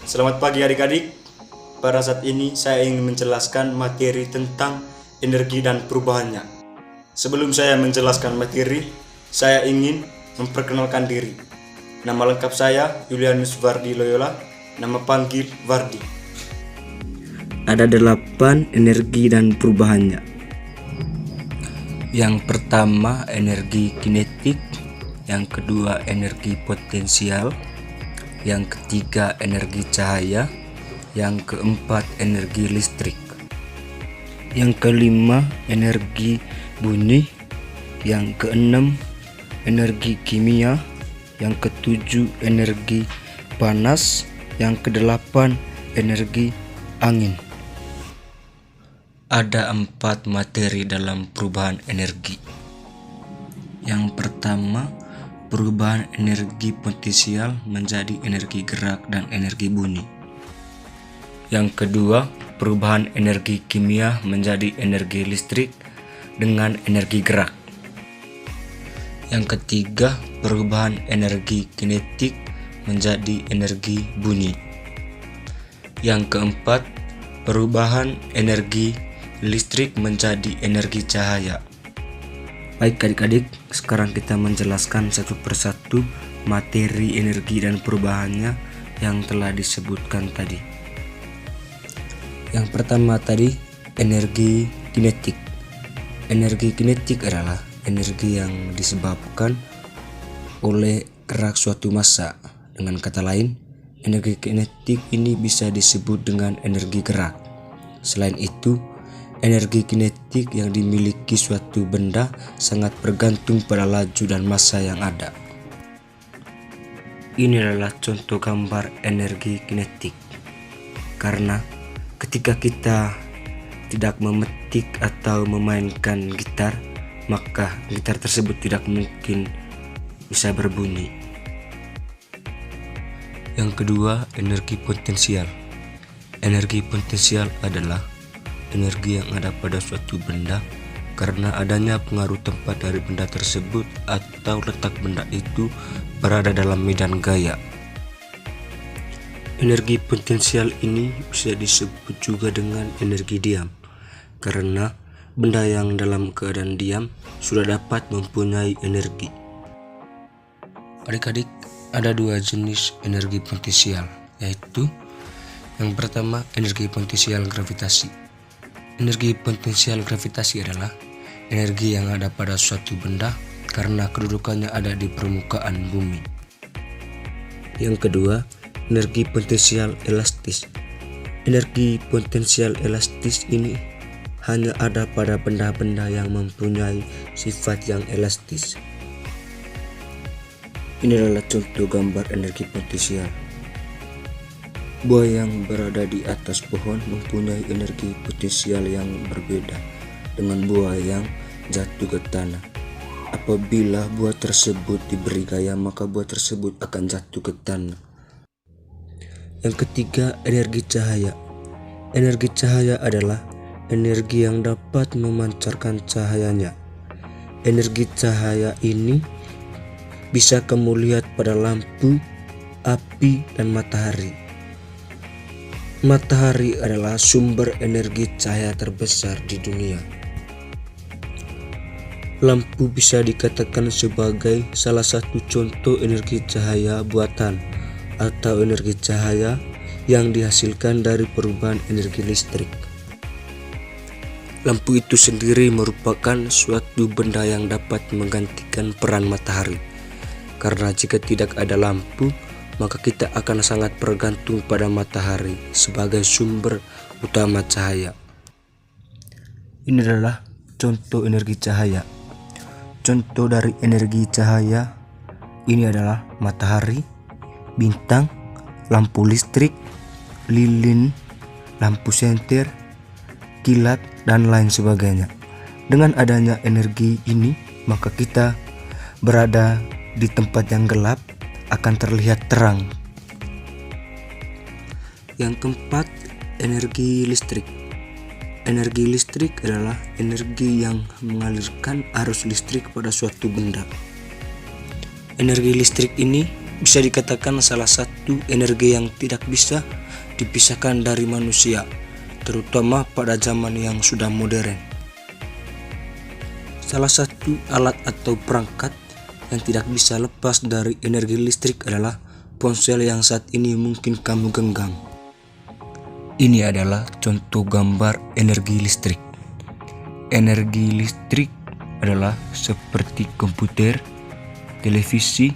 Selamat pagi adik-adik. Pada saat ini saya ingin menjelaskan materi tentang energi dan perubahannya. Sebelum saya menjelaskan materi, saya ingin memperkenalkan diri. Nama lengkap saya Julianus Vardi Loyola, nama panggil Vardi. Ada 8 energi dan perubahannya. Yang pertama energi kinetik, yang kedua energi potensial, yang ketiga energi cahaya, yang keempat energi listrik, yang kelima energi bunyi, yang keenam energi kimia, yang ketujuh energi panas, yang kedelapan energi angin. Ada 4 materi dalam perubahan energi. Yang pertama, perubahan energi potensial menjadi energi gerak dan energi bunyi. Yang kedua, perubahan energi kimia menjadi energi listrik dengan energi gerak. Yang ketiga, perubahan energi kinetik menjadi energi bunyi. Yang keempat, perubahan energi listrik menjadi energi cahaya. Baik adik-adik, sekarang kita menjelaskan satu persatu materi energi dan perubahannya yang telah disebutkan tadi. Yang pertama tadi, energi kinetik. Energi kinetik adalah energi yang disebabkan oleh gerak suatu massa. Dengan kata lain, energi kinetik ini bisa disebut dengan energi gerak. Selain itu, energi kinetik yang dimiliki suatu benda sangat bergantung pada laju dan massa yang ada. Ini adalah contoh gambar energi kinetik. Karena ketika kita tidak memetik atau memainkan gitar, maka gitar tersebut tidak mungkin bisa berbunyi. Yang kedua, energi potensial. Energi potensial adalah energi yang ada pada suatu benda karena adanya pengaruh tempat dari benda tersebut atau letak benda itu berada dalam medan gaya. Energi potensial ini bisa disebut juga dengan energi diam karena benda yang dalam keadaan diam sudah dapat mempunyai energi. Adik-adik, ada 2 jenis energi potensial, yaitu yang pertama energi potensial gravitasi. Energi potensial gravitasi adalah energi yang ada pada suatu benda karena kedudukannya ada di permukaan bumi. Yang kedua, energi potensial elastis. Energi potensial elastis ini hanya ada pada benda-benda yang mempunyai sifat yang elastis. Ini adalah contoh gambar energi potensial. Buah yang berada di atas pohon mempunyai energi potensial yang berbeda dengan buah yang jatuh ke tanah. Apabila buah tersebut diberi gaya, maka buah tersebut akan jatuh ke tanah. Yang ketiga, energi cahaya. Energi cahaya adalah energi yang dapat memancarkan cahayanya. Energi cahaya ini bisa kamu lihat pada lampu, api, dan matahari. Matahari adalah sumber energi cahaya terbesar di dunia. Lampu bisa dikatakan sebagai salah satu contoh energi cahaya buatan atau energi cahaya yang dihasilkan dari perubahan energi listrik. Lampu itu sendiri merupakan suatu benda yang dapat menggantikan peran matahari. Karena jika tidak ada lampu, maka kita akan sangat bergantung pada matahari sebagai sumber utama cahaya. Ini adalah contoh energi cahaya. Contoh dari energi cahaya ini adalah matahari, bintang, lampu listrik, lilin, lampu senter, kilat, dan lain sebagainya. Dengan adanya energi ini, maka kita berada di tempat yang gelap akan terlihat terang. Yang keempat, energi listrik. Energi listrik adalah energi yang mengalirkan arus listrik pada suatu benda. Energi listrik ini bisa dikatakan salah satu energi yang tidak bisa dipisahkan dari manusia, terutama pada zaman yang sudah modern. Salah satu alat atau perangkat yang tidak bisa lepas dari energi listrik adalah ponsel yang saat ini mungkin kamu genggam. Ini adalah contoh gambar energi listrik. Energi listrik adalah seperti komputer, televisi,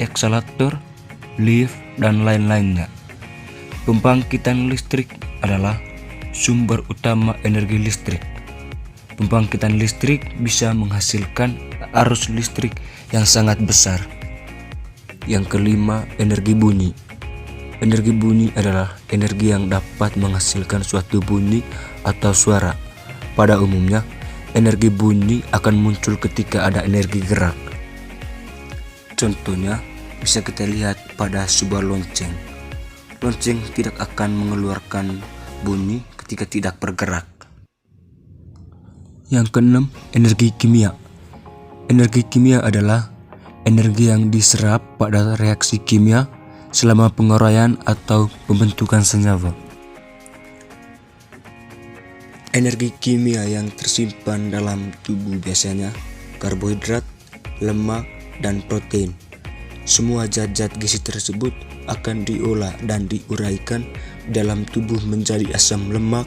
ekskavator, lift, dan lain-lainnya. Pembangkitan listrik adalah sumber utama energi listrik. Pembangkitan listrik bisa menghasilkan arus listrik yang sangat besar. Yang kelima, energi bunyi. Energi bunyi adalah energi yang dapat menghasilkan suatu bunyi atau suara. Pada umumnya, energi bunyi akan muncul ketika ada energi gerak. Contohnya, bisa kita lihat pada sebuah lonceng. Lonceng tidak akan mengeluarkan bunyi ketika tidak bergerak. Yang keenam, energi kimia. Energi kimia adalah energi yang diserap pada reaksi kimia selama penguraian atau pembentukan senyawa. Energi kimia yang tersimpan dalam tubuh biasanya karbohidrat, lemak, dan protein. Semua zat-zat gizi tersebut akan diolah dan diuraikan dalam tubuh menjadi asam lemak,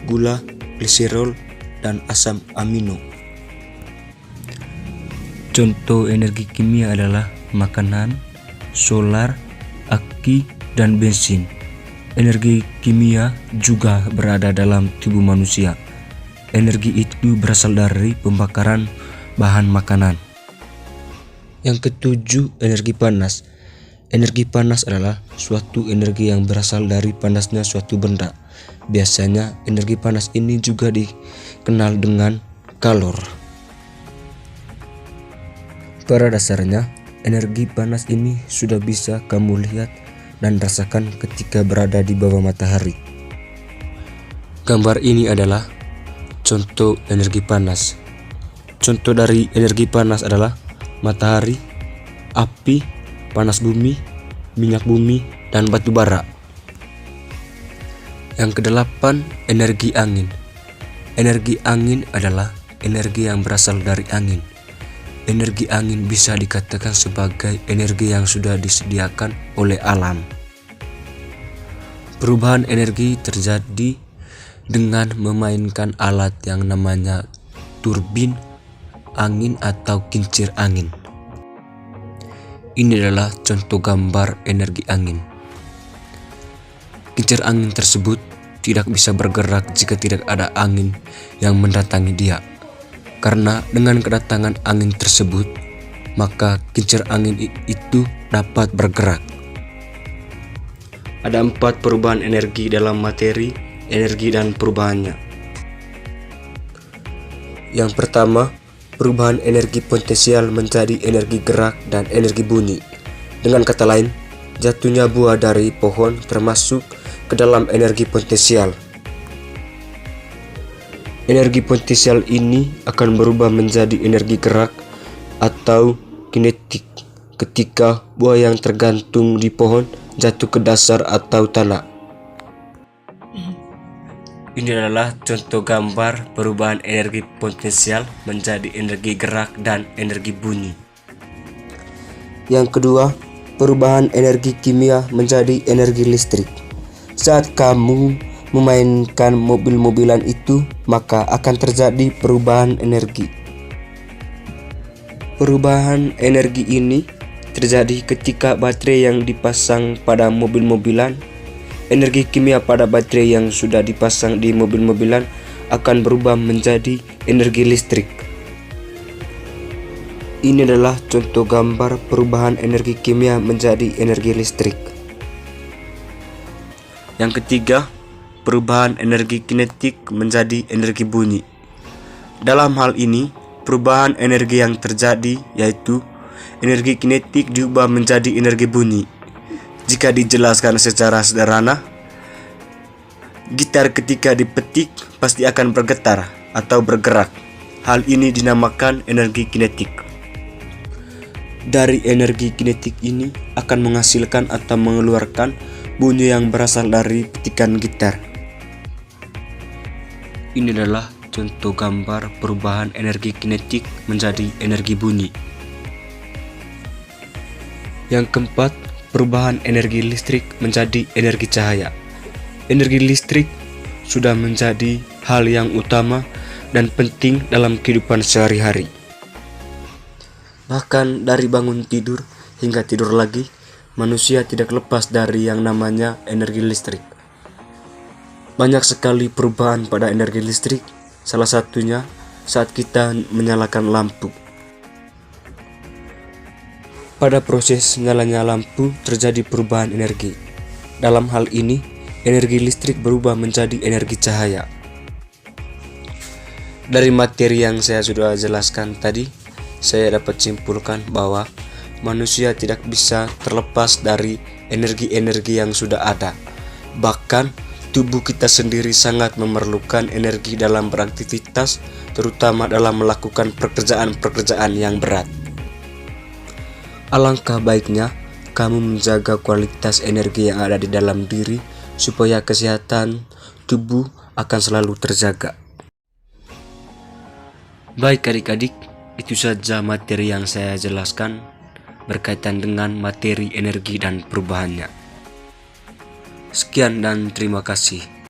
gula, gliserol, dan asam amino. Contoh energi kimia adalah makanan, solar, aki, dan bensin. Energi kimia juga berada dalam tubuh manusia. Energi itu berasal dari pembakaran bahan makanan. Yang ketujuh, energi panas. Energi panas adalah suatu energi yang berasal dari panasnya suatu benda. Biasanya energi panas ini juga dikenal dengan kalor. Pada dasarnya, energi panas ini sudah bisa kamu lihat dan rasakan ketika berada di bawah matahari. Gambar ini adalah contoh energi panas. Contoh dari energi panas adalah matahari, api, panas bumi, minyak bumi, dan batu bara. Yang kedelapan, energi angin. Energi angin adalah energi yang berasal dari angin. Energi angin bisa dikatakan sebagai energi yang sudah disediakan oleh alam. Perubahan energi terjadi dengan memainkan alat yang namanya turbin angin atau kincir angin. Ini adalah contoh gambar energi angin. Kincir angin tersebut tidak bisa bergerak jika tidak ada angin yang mendatangi dia. Karena dengan kedatangan angin tersebut, maka kincir angin itu dapat bergerak. Ada 4 perubahan energi dalam materi, energi, dan perubahannya. Yang pertama, perubahan energi potensial menjadi energi gerak dan energi bunyi. Dengan kata lain, jatuhnya buah dari pohon termasuk ke dalam energi potensial. Energi potensial ini akan berubah menjadi energi gerak atau kinetik ketika buah yang tergantung di pohon jatuh ke dasar atau tanah. Ini adalah contoh gambar perubahan energi potensial menjadi energi gerak dan energi bunyi. Yang kedua, perubahan energi kimia menjadi energi listrik. Saat kamu memainkan mobil-mobilan itu, maka akan terjadi perubahan energi. Perubahan energi ini terjadi ketika baterai yang dipasang pada mobil-mobilan, energi kimia pada baterai yang sudah dipasang di mobil-mobilan akan berubah menjadi energi listrik. Ini adalah contoh gambar perubahan energi kimia menjadi energi listrik. Yang ketiga, perubahan energi kinetik menjadi energi bunyi. Dalam hal ini, perubahan energi yang terjadi yaitu energi kinetik diubah menjadi energi bunyi. Jika dijelaskan secara sederhana, gitar ketika dipetik pasti akan bergetar atau bergerak. Hal ini dinamakan energi kinetik. Dari energi kinetik ini akan menghasilkan atau mengeluarkan bunyi yang berasal dari petikan gitar. Ini adalah contoh gambar perubahan energi kinetik menjadi energi bunyi. Yang keempat, perubahan energi listrik menjadi energi cahaya. Energi listrik sudah menjadi hal yang utama dan penting dalam kehidupan sehari-hari. Bahkan dari bangun tidur hingga tidur lagi, manusia tidak lepas dari yang namanya energi listrik. Banyak sekali perubahan pada energi listrik, salah satunya saat kita menyalakan lampu. Pada proses nyalanya lampu terjadi perubahan energi. Dalam hal ini, energi listrik berubah menjadi energi cahaya. Dari materi yang saya sudah jelaskan tadi, saya dapat simpulkan bahwa manusia tidak bisa terlepas dari energi-energi yang sudah ada. Bahkan, tubuh kita sendiri sangat memerlukan energi dalam beraktivitas, terutama dalam melakukan pekerjaan-pekerjaan yang berat. Alangkah baiknya kamu menjaga kualitas energi yang ada di dalam diri supaya kesehatan tubuh akan selalu terjaga. Baik adik-adik, itu saja materi yang saya jelaskan berkaitan dengan materi energi dan perubahannya. Sekian dan terima kasih.